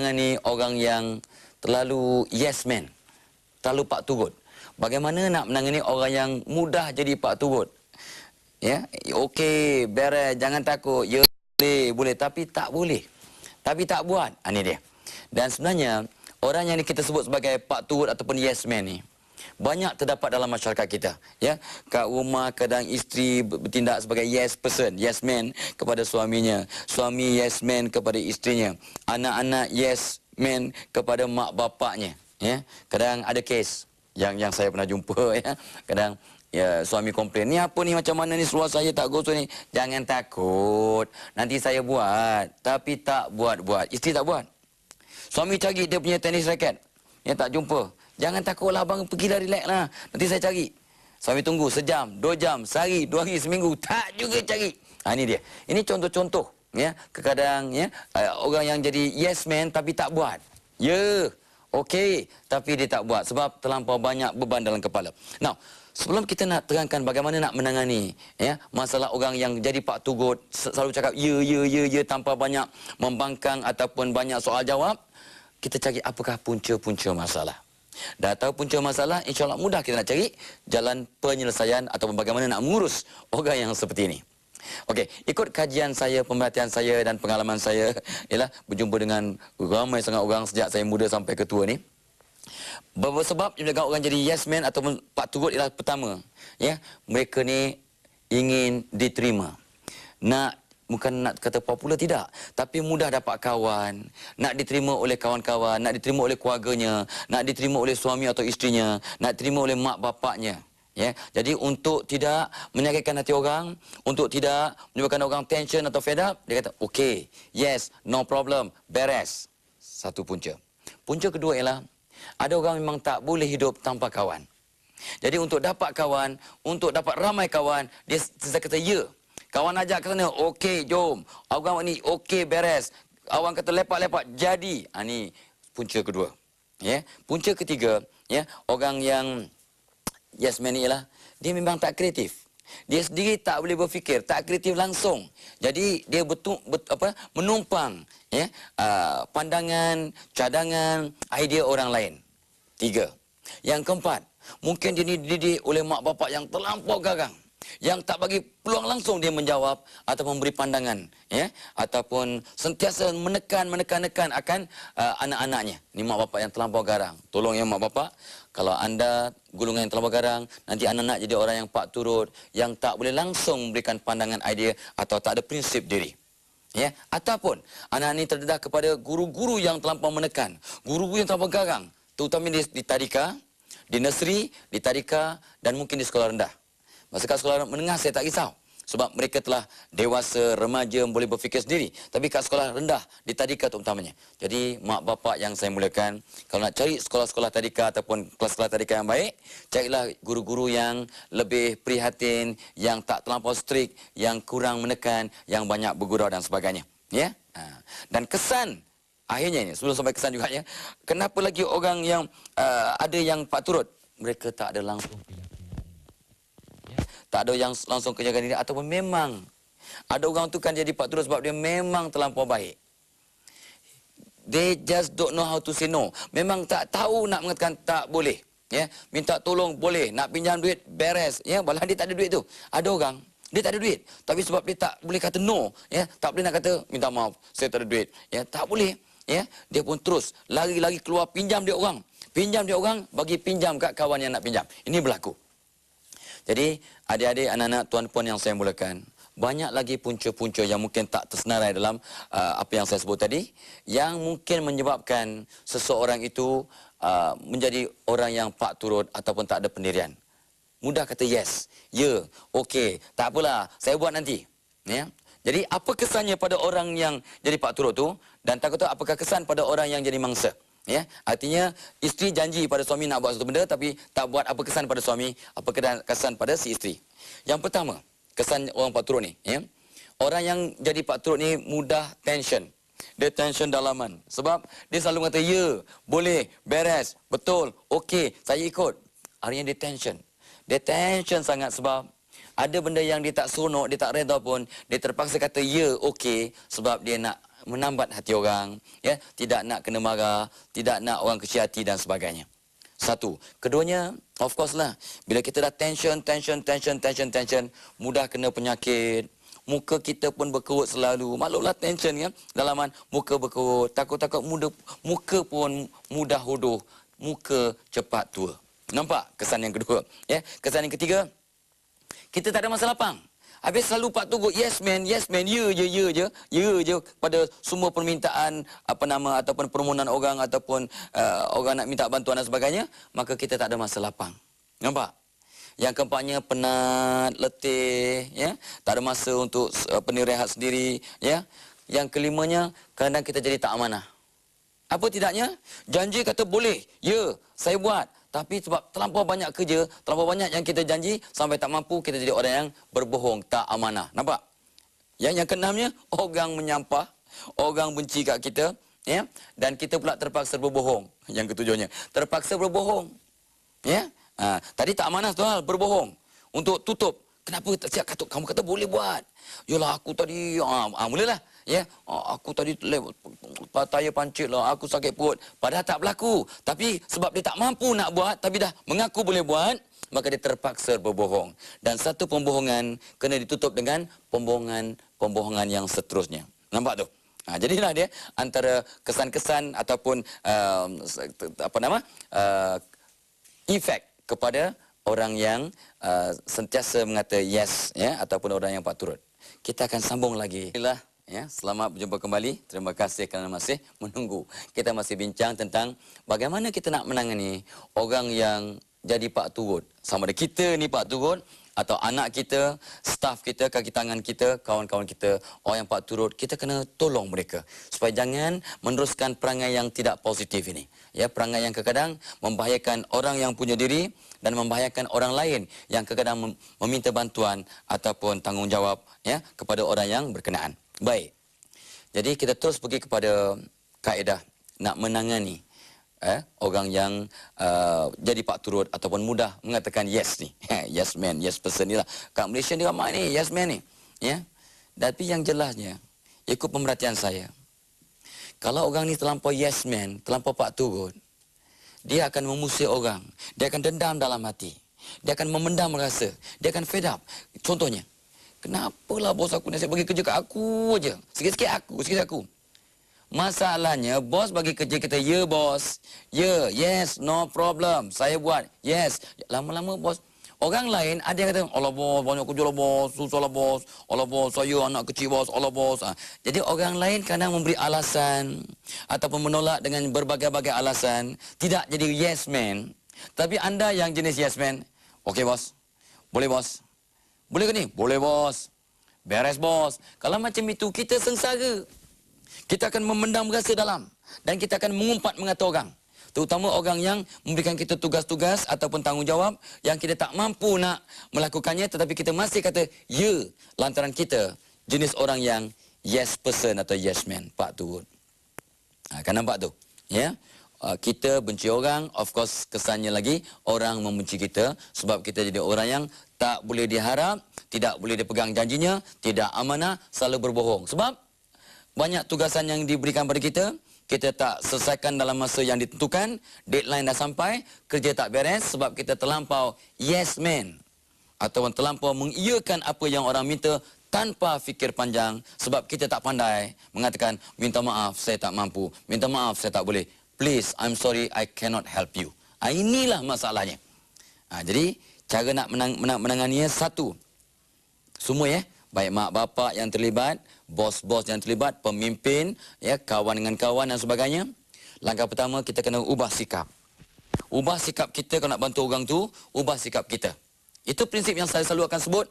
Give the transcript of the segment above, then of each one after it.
Menangani orang yang terlalu yes man, terlalu pak turut. Bagaimana nak menangani orang yang mudah jadi pak turut? Ya, okey, beres, jangan takut. Ya, boleh, tapi tak boleh. Tapi tak buat. Ini dia. Dan sebenarnya orang yang kita sebut sebagai pak turut ataupun yes man ni banyak terdapat dalam masyarakat kita, ya. Kat rumah kadang isteri bertindak sebagai yes person, yes man kepada suaminya, suami yes man kepada isterinya, anak-anak yes man kepada mak bapaknya, ya. Kadang ada kes yang saya pernah jumpa, ya. Kadang ya, suami komplain, ni apa ni, macam mana ni seluar saya tak gosok ni. Jangan takut, nanti saya buat. Tapi tak buat-buat, isteri tak buat. Suami cari dia punya tenis racket, ya, tak jumpa. Jangan takutlah abang, pergilah relax lah, nanti saya cari. Suami tunggu sejam, 2 jam, sehari, 2 hari, seminggu, tak juga cari. Ini dia. Ini contoh-contoh, ya. Kadang-kadang, ya, orang yang jadi yes man tapi tak buat. Ya, okey, tapi dia tak buat sebab terlampau banyak beban dalam kepala. Now, sebelum kita nak terangkan bagaimana nak menangani, ya, masalah orang yang jadi pak turut, selalu cakap ya tanpa banyak membangkang ataupun banyak soal jawab, kita cari apakah punca-punca masalah. Dah tahu punca masalah, insya-Allah mudah kita nak cari jalan penyelesaian ataupun bagaimana nak mengurus orang yang seperti ini. Okey, ikut kajian saya, pemerhatian saya dan pengalaman saya, ialah berjumpa dengan ramai sangat orang sejak saya muda sampai ketua ni. Beberapa sebab yang menyebabkan orang jadi yes man ataupun pak turut ialah pertama, ya, mereka ni ingin diterima. Bukan nak kata popular, tidak, tapi mudah dapat kawan, nak diterima oleh kawan-kawan, nak diterima oleh keluarganya, nak diterima oleh suami atau isterinya, nak diterima oleh mak bapaknya, ya. Jadi untuk tidak menyakitkan hati orang, untuk tidak menyebabkan orang tension atau fed up, dia kata okey, yes, no problem, beres. Satu punca. Punca kedua ialah ada orang memang tak boleh hidup tanpa kawan. Jadi untuk dapat kawan, untuk dapat ramai kawan, dia kata ya. Kawan ajak ke sana, okey, jom. Orang ni, okey, beres. Awang kata lepak-lepak, jadi. Ini punca kedua. Ya. Punca ketiga, ya, orang yang yes man ni ialah dia memang tak kreatif. Dia sendiri tak boleh berfikir, tak kreatif langsung. Jadi dia menumpang, ya, pandangan, cadangan, idea orang lain. 3. Yang keempat, mungkin dia dididik oleh mak bapak yang terlampau garang, yang tak bagi peluang langsung dia menjawab atau memberi pandangan, ya, ataupun sentiasa menekan akan anak-anaknya. Ni mak bapak yang terlampau garang. Tolong ya mak bapak, kalau anda golongan yang terlampau garang, nanti anak-anak jadi orang yang pak turut, yang tak boleh langsung memberikan pandangan, idea atau tak ada prinsip diri. Ya, ataupun anak ini terdedah kepada guru-guru yang terlampau menekan, guru-guru yang terlampau garang, terutama di tadika, di nursery, di tadika dan mungkin di sekolah rendah. Masa kat sekolah menengah saya tak risau, sebab mereka telah dewasa, remaja, boleh berfikir sendiri. Tapi kat sekolah rendah, di tadika terutamanya. Jadi mak bapak yang saya muliakan, kalau nak cari sekolah-sekolah tadika ataupun kelas-kelas tadika yang baik, carilah guru-guru yang lebih prihatin, yang tak terlampau strict, yang kurang menekan, yang banyak bergurau dan sebagainya. Ya? Dan kesan akhirnya ini, sebelum sampai kesan juga, ya, kenapa lagi orang yang ada yang pak turut, mereka tak ada langsung, tak ada yang langsung kerjakan diri, ataupun memang ada orang tu kan jadi pak turut sebab dia memang terlampau baik. They just don't know how to say no. Memang tak tahu nak mengatakan tak boleh. Ya, minta tolong boleh, nak pinjam duit beres. Ya, balah dia tak ada duit tu. Ada orang dia tak ada duit, tapi sebab dia tak boleh kata no, ya, tak boleh nak kata minta maaf, saya tak ada duit. Ya, tak boleh. Ya, dia pun terus lari-lari keluar pinjam dia orang. Pinjam dia orang, bagi pinjam kat kawan yang nak pinjam. Ini berlaku. Jadi, adik-adik, anak-anak, tuan-puan yang saya mulakan, banyak lagi punca-punca yang mungkin tak tersenarai dalam apa yang saya sebut tadi, yang mungkin menyebabkan seseorang itu menjadi orang yang pak turut ataupun tak ada pendirian. Mudah kata yes, ya, okey, tak apalah, saya buat nanti. Ya. Jadi, apa kesannya pada orang yang jadi pak turut tu, dan tak tahu apakah kesan pada orang yang jadi mangsa. Ya, artinya isteri janji pada suami nak buat sesuatu benda tapi tak buat, apa kesan pada suami, apa kesan pada si isteri. Yang pertama, kesan orang pak turut ni, ya. Orang yang jadi pak turut ni mudah tension. Dia tension dalaman sebab dia selalu kata ya, boleh, beres, betul, okey, saya ikut. Akhirnya dia tension. Dia tension sangat sebab ada benda yang dia tak seronok, dia tak reda pun, dia terpaksa kata ya, okey, sebab dia nak menambat hati orang, ya, tidak nak kena marah, tidak nak orang kecil hati dan sebagainya. Satu. Keduanya, of course lah, bila kita dah tension, mudah kena penyakit. Muka kita pun berkerut selalu. Maklumlah tension kan, dalaman muka berkerut, takut-takut muka pun mudah hodoh, muka cepat tua. Nampak kesan yang kedua? Ya, kesan yang ketiga, kita tak ada masa lapang. Habis selalu Pak Tugut, yes man, ya je pada semua permintaan ataupun permohonan orang ataupun orang nak minta bantuan dan sebagainya, maka kita tak ada masa lapang. Nampak? Yang keempatnya penat, letih, ya, tak ada masa untuk rehat sendiri, ya. Yang kelimanya, kadang kita jadi tak amanah. Apa tidaknya? Janji kata boleh, ya, saya buat. Tapi sebab terlampau banyak kerja, terlampau banyak yang kita janji, sampai tak mampu, kita jadi orang yang berbohong, tak amanah. Nampak? Yang keenamnya, orang menyampah, orang benci kat kita, ya, dan kita pula terpaksa berbohong. Yang ketujuhnya, terpaksa berbohong. Ya? Tadi tak amanah tu hal, berbohong. Untuk tutup. Kenapa kamu kata boleh buat? Yalah aku tadi, mulalah. Ya, aku tadi tayar pancit lah, aku sakit perut. Padahal tak berlaku. Tapi sebab dia tak mampu nak buat, tapi dah mengaku boleh buat, maka dia terpaksa berbohong. Dan satu pembohongan kena ditutup dengan pembohongan yang seterusnya. Nampak tu? Jadilah dia antara kesan-kesan ataupun efek kepada orang yang sentiasa mengata yes, ya, ataupun orang yang pak turut. Kita akan sambung lagi. Ya, selamat berjumpa kembali. Terima kasih kerana masih menunggu. Kita masih bincang tentang bagaimana kita nak menangani orang yang jadi pak turut. Sama ada kita ni pak turut atau anak kita, staf kita, kaki tangan kita, kawan-kawan kita, orang yang pak turut, kita kena tolong mereka supaya jangan meneruskan perangai yang tidak positif ini. Ya, perangai yang kadang-kadang membahayakan orang yang punya diri dan membahayakan orang lain yang kadang-kadang meminta bantuan ataupun tanggungjawab, ya, kepada orang yang berkenaan. Baik. Jadi kita terus pergi kepada kaedah nak menangani orang yang jadi pak turut ataupun mudah mengatakan yes ni. Yes man, yes person ni lah. Kat Malaysia ni ramai ni, yes man ni. Ya. Tapi yang jelasnya, ikut pemerhatian saya, kalau orang ni terlampau yes man, terlampau pak turut, dia akan memusik orang. Dia akan dendam dalam hati. Dia akan memendam rasa. Dia akan fed up. Contohnya, kenapalah bos aku nasib bagi kerja kat aku je. Sikit-sikit aku. Masalahnya, bos bagi kerja kita, ya bos. Ya, yes, no problem. Saya buat, yes. Lama-lama bos. Orang lain ada yang kata, alah bos, banyak kerja lah bos, susah lah bos. Alah bos, saya anak kecil bos, alah bos. Jadi orang lain kadang memberi alasan ataupun menolak dengan berbagai-bagai alasan. Tidak jadi yes man. Tapi anda yang jenis yes man, okey bos, boleh bos. Boleh ke ni? Boleh bos. Beres bos. Kalau macam itu, kita sengsara. Kita akan memendam rasa dalam. Dan kita akan mengumpat mengata orang. Terutama orang yang memberikan kita tugas-tugas ataupun tanggungjawab yang kita tak mampu nak melakukannya, tetapi kita masih kata ya, lantaran kita jenis orang yang yes person atau yes man, pak turut. Kan nampak tu? Ya. Kita benci orang, of course kesannya lagi orang membenci kita sebab kita jadi orang yang tak boleh diharap, tidak boleh dipegang janjinya, tidak amanah, selalu berbohong. Sebab banyak tugasan yang diberikan pada kita tak selesaikan dalam masa yang ditentukan, deadline dah sampai, kerja tak beres sebab kita terlampau yes man ataupun terlampau mengiyakan apa yang orang minta tanpa fikir panjang sebab kita tak pandai mengatakan minta maaf saya tak mampu, minta maaf saya tak boleh. Please, I'm sorry, I cannot help you. Inilah masalahnya. Jadi, cara nak menanganinya satu. Semua ya, baik mak bapak yang terlibat, bos-bos yang terlibat, pemimpin, ya, kawan dengan kawan dan sebagainya. Langkah pertama, kita kena ubah sikap. Ubah sikap kita kalau nak bantu orang tu, ubah sikap kita. Itu prinsip yang saya selalu akan sebut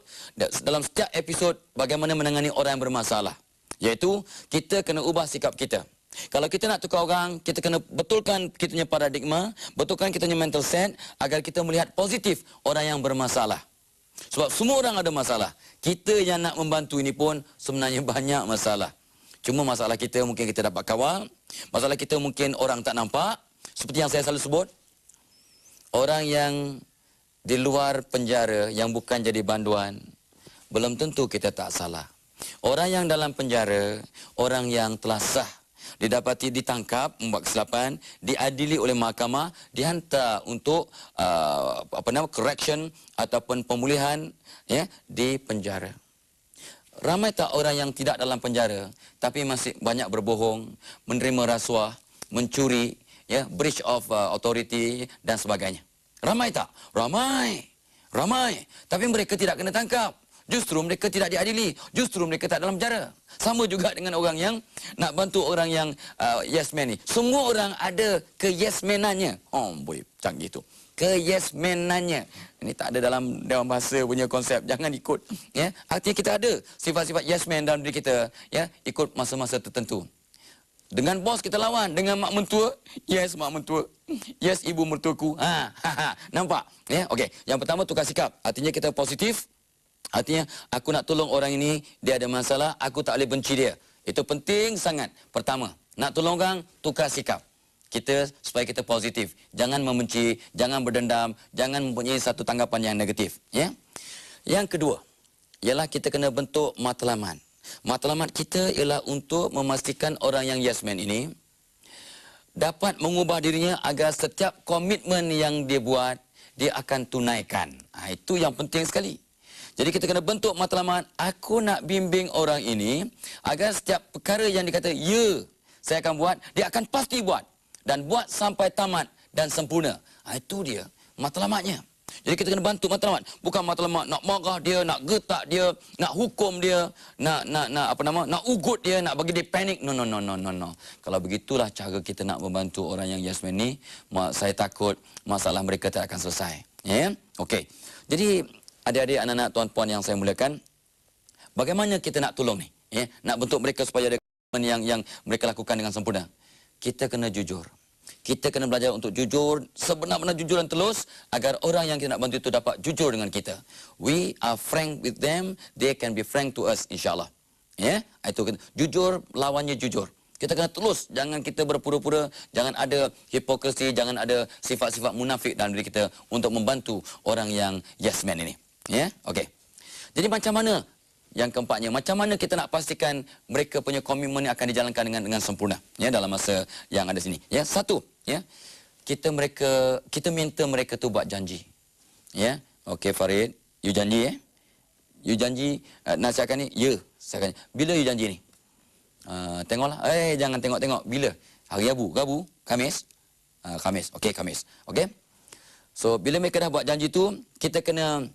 dalam setiap episod bagaimana menangani orang yang bermasalah. Iaitu, kita kena ubah sikap kita. Kalau kita nak tukar orang, kita kena betulkan kita punya paradigma, betulkan kita punya mental set agar kita melihat positif orang yang bermasalah. Sebab semua orang ada masalah. Kita yang nak membantu ini pun sebenarnya banyak masalah. Cuma masalah kita mungkin kita dapat kawal, masalah kita mungkin orang tak nampak. Seperti yang saya selalu sebut, orang yang di luar penjara yang bukan jadi banduan, belum tentu kita tak salah. Orang yang dalam penjara, orang yang telah sah didapati ditangkap membuat kesilapan, diadili oleh mahkamah, dihantar untuk correction ataupun pemulihan, ya, di penjara. Ramai tak orang yang tidak dalam penjara tapi masih banyak berbohong, menerima rasuah, mencuri, ya, breach of authority dan sebagainya. Ramai tak? Ramai. Ramai. Tapi mereka tidak kena tangkap. Justru mereka tidak diadili. Justru mereka tak dalam penjara. Sama juga dengan orang yang nak bantu orang yang yes man ni. Semua orang ada ke yes man-annya. Oh, boy, canggih tu. Ke yes man-annya. Ini tak ada dalam Dewan Bahasa punya konsep. Jangan ikut. Ya, artinya kita ada sifat-sifat yes man dalam diri kita. Ya, ikut masa-masa tertentu. Dengan bos kita lawan, dengan mak mentua, yes mak mentua, yes ibu mertuaku. Nampak? Ya, okey. Yang pertama tukar sikap. Artinya kita positif. Artinya, aku nak tolong orang ini, dia ada masalah, aku tak boleh benci dia. Itu penting sangat. Pertama, nak tolong orang, tukar sikap. Kita, supaya kita positif. Jangan membenci, jangan berdendam, jangan mempunyai satu tanggapan yang negatif. Ya? Yang kedua, ialah kita kena bentuk matlamat. Matlamat kita ialah untuk memastikan orang yang yes man ini dapat mengubah dirinya agar setiap komitmen yang dia buat, dia akan tunaikan. Itu yang penting sekali. Jadi kita kena bentuk matlamat, aku nak bimbing orang ini agar setiap perkara yang dikata, ya, saya akan buat, dia akan pasti buat. Dan buat sampai tamat dan sempurna. Itu dia, matlamatnya. Jadi kita kena bantu matlamat. Bukan matlamat nak marah dia, nak getak dia, nak hukum dia, nak ugut dia, nak bagi dia panik. No. Kalau begitulah cara kita nak membantu orang yang yes man ni, saya takut masalah mereka tak akan selesai. Ya? Okey. Jadi adik-adik, anak-anak, tuan-puan yang saya muliakan, bagaimana kita nak tolong ni? Ya? Nak bentuk mereka supaya ada komitmen yang mereka lakukan dengan sempurna. Kita kena jujur. Kita kena belajar untuk jujur, sebenar-benar jujur dan telus, agar orang yang kita nak bantu itu dapat jujur dengan kita. We are frank with them, they can be frank to us, insyaAllah. Ya? Itu jujur, lawannya jujur. Kita kena telus, jangan kita berpura-pura, jangan ada hipokrisi, jangan ada sifat-sifat munafik dalam diri kita untuk membantu orang yang yes man ini. Ya, okey. Jadi macam mana? Yang keempatnya, macam mana kita nak pastikan mereka punya komitmen ini akan dijalankan dengan sempurna, ya, dalam masa yang ada sini. Ya, satu, ya, kita minta mereka tu buat janji. Ya, okey Farid, you janji, ya? You janji nasihatkan ni? Ya, saya akan. Bila you janji ni? Tengoklah. Jangan tengok-tengok. Bila? Hari Rabu, Khamis. Khamis. Okey, Khamis. Okey. So bila mereka dah buat janji tu, kita kena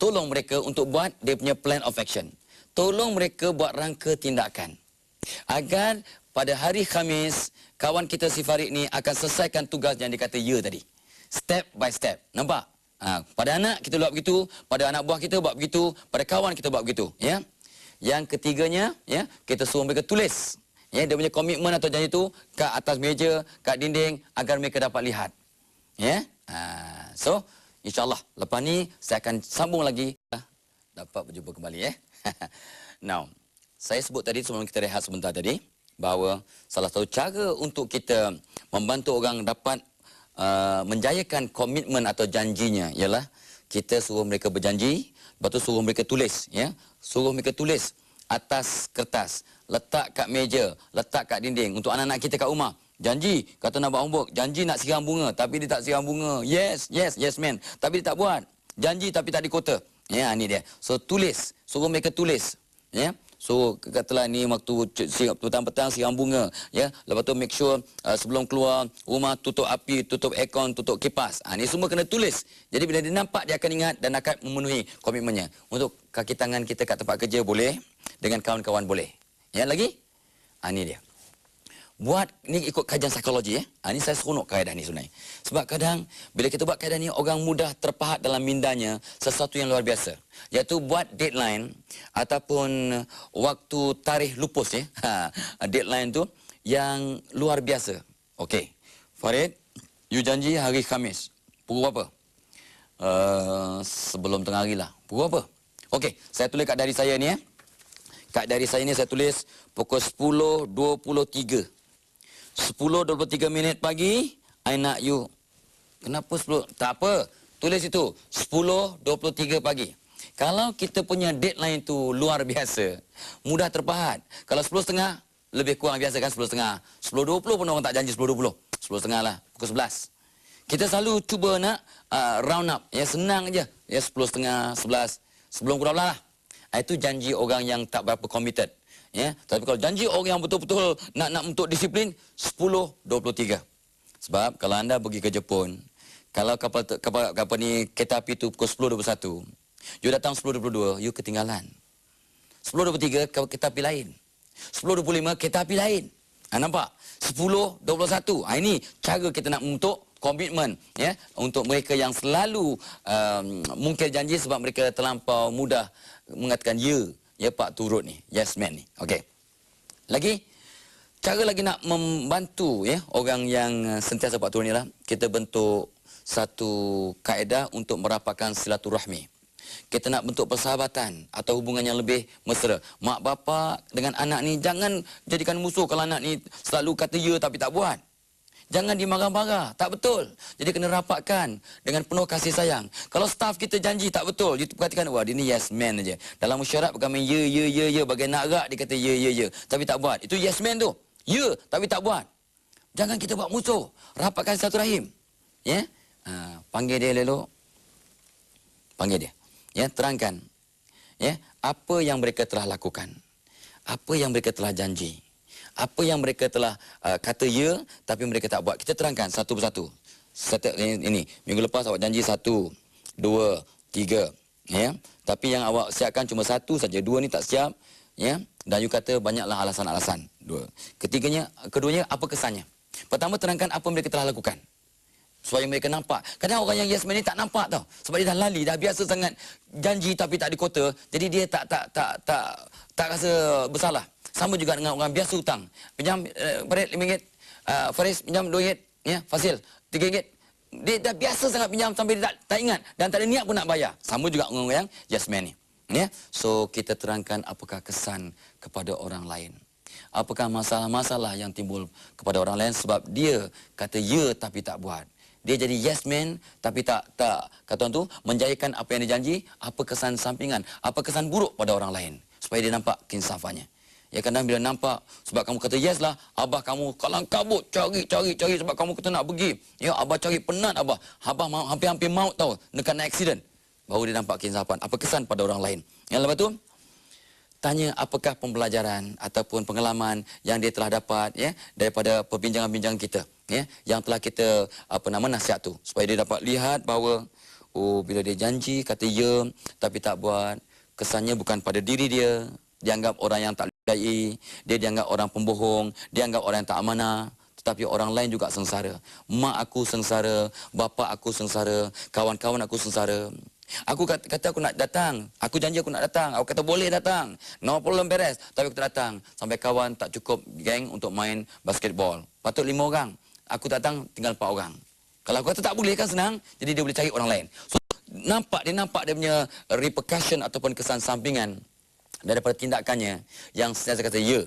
tolong mereka untuk buat dia punya plan of action. Tolong mereka buat rangka tindakan. Agar pada hari Khamis, kawan kita si Farid ni akan selesaikan tugas yang dikata ya tadi. Step by step. Nampak? Pada anak kita buat begitu, pada anak buah kita buat begitu, pada kawan kita buat begitu. Ya. Yang ketiganya, ya, kita suruh mereka tulis. Ya, dia punya komitmen atau janji itu kat atas meja, kat dinding, agar mereka dapat lihat. Ya. So, InsyaAllah, lepas ni saya akan sambung lagi. Dapat berjumpa kembali, ya. Now, saya sebut tadi sebelum kita rehat sebentar tadi, bahawa salah satu cara untuk kita membantu orang dapat menjayakan komitmen atau janjinya ialah kita suruh mereka berjanji, lepas tu suruh mereka tulis. Ya? Suruh mereka tulis atas kertas, letak kat meja, letak kat dinding. Untuk anak-anak kita kat rumah, janji, kata nak buat homework, janji nak siram bunga, tapi dia tak siram bunga. Yes man. Tapi dia tak buat. Janji tapi tak dikota. Ya, ni dia. So, tulis. Suruh mereka tulis. Ya. So, katalah ni waktu petang-petang siram bunga. Ya. Lepas tu make sure sebelum keluar rumah, tutup api, tutup aircon, tutup kipas. Ni semua kena tulis. Jadi, bila dia nampak, dia akan ingat dan akan memenuhi komitmennya. Untuk kaki tangan kita kat tempat kerja boleh. Dengan kawan-kawan boleh. Ya, lagi? Ni dia. Buat, ni ikut kajian psikologi, ya. Ni saya seronok kaedah ni sebenarnya. Sebab kadang, bila kita buat kaedah ni, orang mudah terpahat dalam mindanya sesuatu yang luar biasa. Iaitu buat deadline ataupun waktu tarikh lupus, ya. Deadline tu yang luar biasa. Okey. Farid, you janji hari Khamis. Pukul berapa? Sebelum tengah hari lah. Pukul berapa? Okey, saya tulis kat dari saya ni, ya. Kat dari saya ni saya tulis pukul 10.23. 10.23 minit pagi, I nak you. Kenapa 10? Tak apa. Tulis itu. 10.23 pagi. Kalau kita punya deadline tu luar biasa, mudah terpahat. Kalau 10.30, lebih kurang biasa kan 10.30. 10.20 pun orang tak janji 10.20. 10.30 lah, pukul 11. Kita selalu cuba nak round up. Ya, senang je. Ya, 10.30, 11. Sebelum kurang lah. Itu janji orang yang tak berapa committed. Ya, tapi kalau janji orang yang betul-betul nak untuk disiplin, 10.23. Sebab kalau anda pergi ke Jepun, kalau kapal ni kereta api tu pukul 10.21, you datang 10.22, you ketinggalan. 10.23 kereta api lain. 10.25 kereta api lain. Nampak? 10.21. Ini cara kita nak untuk komitmen, ya, untuk mereka yang selalu mungkir janji sebab mereka terlampau mudah mengatakan ya pak turut ni, yes man ni. Okey. Lagi cara lagi nak membantu ya orang yang sentiasa pak turut ni lah, kita bentuk satu kaedah untuk merapatkan silaturahmi. Kita nak bentuk persahabatan atau hubungan yang lebih mesra. Mak bapa dengan anak ni jangan jadikan musuh kalau anak ni selalu kata ya tapi tak buat. Jangan dimarah-marah, tak betul. Jadi kena rapatkan dengan penuh kasih sayang. Kalau staf kita janji tak betul, dia perhatikan, wah dia ni yes man aja. Dalam mesyuarat bukan main ya, bagai nak rak dia kata ya, tapi tak buat. Itu yes man tu. Ya, tapi tak buat. Jangan kita buat musuh. Rapatkan satu rahim. Ya? Panggil dia elok. Panggil dia. Ya, terangkan. Ya, apa yang mereka telah lakukan. Apa yang mereka telah janji. Apa yang mereka telah kata ya, tapi mereka tak buat. Kita terangkan satu persatu. Setiap ini, minggu lepas awak janji 1, 2, 3. Ya? Tapi yang awak siapkan cuma 1 saja. 2 ni tak siap. Ya? Dan you kata banyaklah alasan-alasan. 2. Keduanya, apa kesannya? Pertama, terangkan apa mereka telah lakukan. Supaya mereka nampak. Kadang orang yang yes man ni tak nampak tau. Sebab dia dah lali, dah biasa sangat janji tapi tak dikota. Jadi dia tak rasa bersalah. Sama juga dengan orang biasa hutang. Pinjam Farid RM5. Faris pinjam RM2. Ya, Fasil RM3. Dia dah biasa sangat pinjam sampai dia tak ingat dan tak ada niat pun nak bayar. Sama juga dengan orang yang yes man ni. Ya. So kita terangkan apakah kesan kepada orang lain. Apakah masalah-masalah yang timbul kepada orang lain sebab dia kata ya tapi tak buat. Dia jadi yes man tapi tak kata orang tu menjayakan apa yang dia janji, apa kesan sampingan, apa kesan buruk pada orang lain supaya dia nampak keinsafannya. Ya kadang bila nampak sebab kamu kata yes lah, abah kamu kalang kabut cari sebab kamu kata nak pergi. Ya abah cari penat abah. Abah hampir-hampir maut tau dekat naik accident. Baru dia nampak keinsafan, apa kesan pada orang lain. Yang lepas tu tanya apakah pembelajaran ataupun pengalaman yang dia telah dapat ya daripada perbincangan-bincangan kita ya yang telah kita nasihat tu supaya dia dapat lihat bahawa bila dia janji kata ya tapi tak buat, kesannya bukan pada diri dia, dianggap orang yang tak dihargai, dia dianggap orang pembohong, dianggap orang yang tak amanah, tetapi orang lain juga sengsara. Mak aku sengsara, bapa aku sengsara, kawan-kawan aku sengsara. Aku kata aku nak datang. Aku janji aku nak datang. Aku kata boleh datang. No problem, beres. Tapi aku tak datang. Sampai kawan tak cukup geng untuk main basketball. Patut 5 orang. Aku datang tinggal 4 orang. Kalau aku kata tak boleh kan senang. Jadi dia boleh cari orang lain. So dia nampak dia punya repercussion ataupun kesan sampingan daripada tindakannya yang sentiasa kata ya.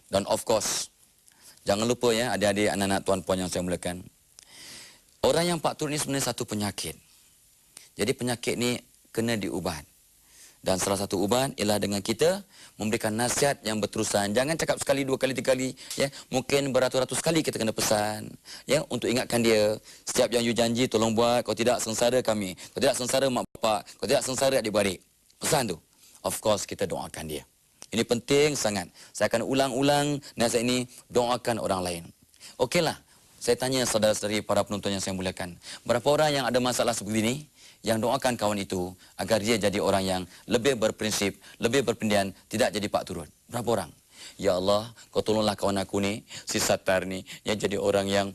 Dan of course, jangan lupa ya adik-adik, anak-anak, tuan-puan yang saya muliakan. Orang yang pak turut ni sebenarnya satu penyakit. Jadi penyakit ni kena diubat. Dan salah satu ubat ialah dengan kita memberikan nasihat yang berterusan. Jangan cakap sekali, 2 kali, 3 kali. Ya. Mungkin beratus-ratus kali kita kena pesan. Ya, untuk ingatkan dia. Setiap yang you janji tolong buat. Kalau tidak sengsara kami. Kalau tidak sengsara mak bapak. Kalau tidak sengsara adik-beradik. Pesan tu. Of course kita doakan dia. Ini penting sangat. Saya akan ulang-ulang nasihat ini. Doakan orang lain. Okeylah. Saya tanya saudara-saudari para penonton yang saya muliakan. Berapa orang yang ada masalah seperti ini? Yang doakan kawan itu agar dia jadi orang yang lebih berprinsip, lebih berpendidikan, tidak jadi pak turut. Berapa orang? Ya Allah, kau tolonglah kawan aku ni, si Satar ni, yang jadi orang yang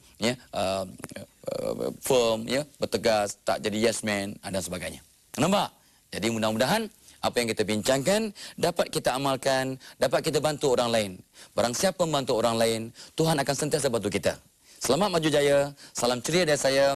firm, ya, bertegas, tak jadi yes man, dan sebagainya. Nampak? Jadi mudah-mudahan apa yang kita bincangkan dapat kita amalkan, dapat kita bantu orang lain. Barang siapa membantu orang lain, Tuhan akan sentiasa bantu kita. Selamat maju jaya, salam ceria dari saya.